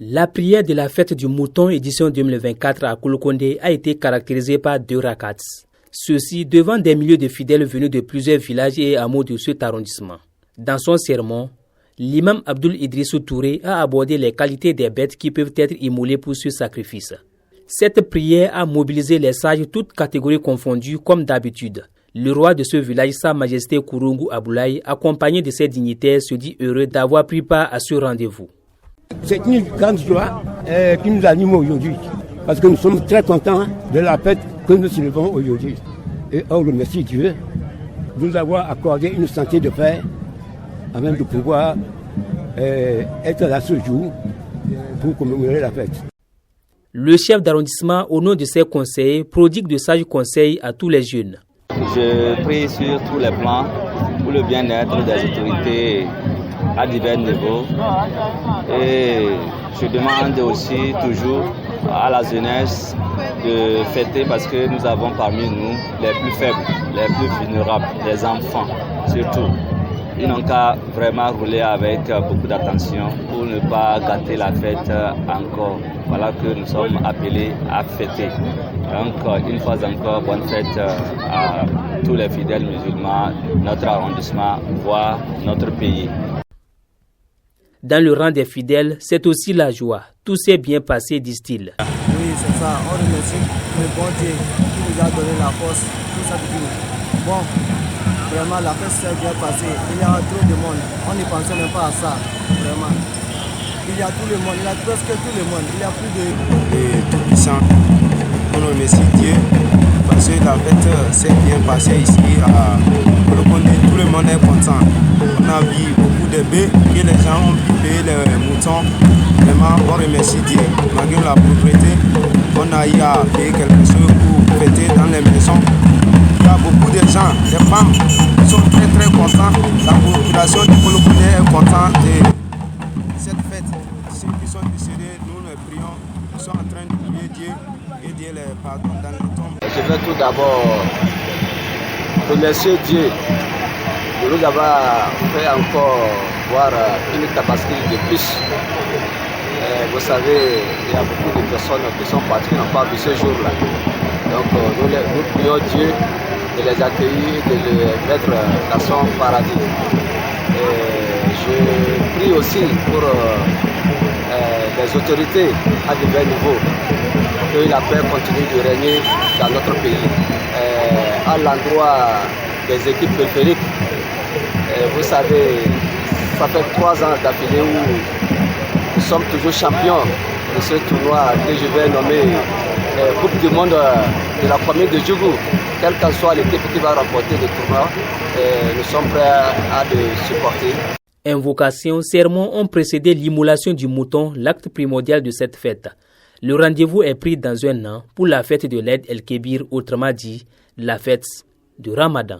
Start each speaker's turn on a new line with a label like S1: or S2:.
S1: La prière de la fête du mouton édition 2024 à Kouloukoundé a été caractérisée par 2 rakats. Ceci devant des milliers de fidèles venus de plusieurs villages et hameaux de cet arrondissement. Dans son sermon, l'imam Abdoul Idrissou Touré a abordé les qualités des bêtes qui peuvent être immolées pour ce sacrifice. Cette prière a mobilisé les sages toutes catégories confondues comme d'habitude. Le roi de ce village, Sa Majesté Kouroungou Aboulaye, accompagné de ses dignitaires, se dit heureux d'avoir pris part à ce rendez-vous.
S2: C'est une grande joie qui nous anime aujourd'hui, parce que nous sommes très contents de la fête que nous célébrons aujourd'hui. Et on remercie Dieu de nous avoir accordé une santé de fer, afin de pouvoir être là ce jour pour commémorer la fête.
S1: Le chef d'arrondissement, au nom de ses conseillers, prodigue de sages conseils à tous les jeunes.
S3: Je prie sur tous les plans pour le bien-être des autorités à divers niveaux et je demande aussi toujours à la jeunesse de fêter parce que nous avons parmi nous les plus faibles, les plus vulnérables, les enfants surtout. Ils n'ont qu'à vraiment rouler avec beaucoup d'attention pour ne pas gâter la fête encore. Voilà que nous sommes appelés à fêter. Donc une fois encore, bonne fête à tous les fidèles musulmans, notre arrondissement, voire notre pays.
S1: Dans le rang des fidèles, c'est aussi la joie. Tout s'est bien passé, disent-ils.
S4: Oui, c'est ça. On remercie le bon Dieu qui nous a donné la force, tout ça du tout. Bon, vraiment, la fête s'est bien passée. Il y a trop de monde. On ne pensait même pas à ça, vraiment. Il y a tout le monde, il y a presque tout le monde. Il y a plus de...
S5: Et tout puissant, on remercie Dieu parce que la fête s'est bien passée ici à Kouloukoundé. Tout le monde est content. On a vu beaucoup de bœufs que les gens ont pu payer les moutons. Vraiment, on remercie Dieu. Malgré la pauvreté, on a eu à payer quelque chose pour fêter dans les maisons. Il y a beaucoup de gens, les femmes sont très très contents. La population de Kouloukoundé est contente de cette fête. Ceux qui sont décédés, nous les prions, nous sommes en train de prier Dieu et Dieu les pardonne dans le tombe.
S6: Je vais tout d'abord remercier Dieu de nous avoir fait encore voir une capacité de plus. Vous savez, il y a beaucoup de personnes qui sont parties, qui n'ont pas vu ce jour-là. Donc nous prions Dieu de les accueillir, de les mettre dans son paradis. Je prie aussi pour les autorités à divers niveaux, que la paix continue de régner dans notre pays. À l'endroit des équipes périphériques, vous savez, ça fait 3 ans d'affilée où nous sommes toujours champions de ce tournoi que je vais nommer Coupe du monde de la famille de Djougou. Quelle qu'en soit l'équipe qui va remporter le tournoi, nous sommes prêts à le supporter.
S1: Invocations, sermons ont précédé l'immolation du mouton, l'acte primordial de cette fête. Le rendez-vous est pris dans un an pour la fête de l'Aïd el-Kébir, autrement dit, la fête du Ramadan.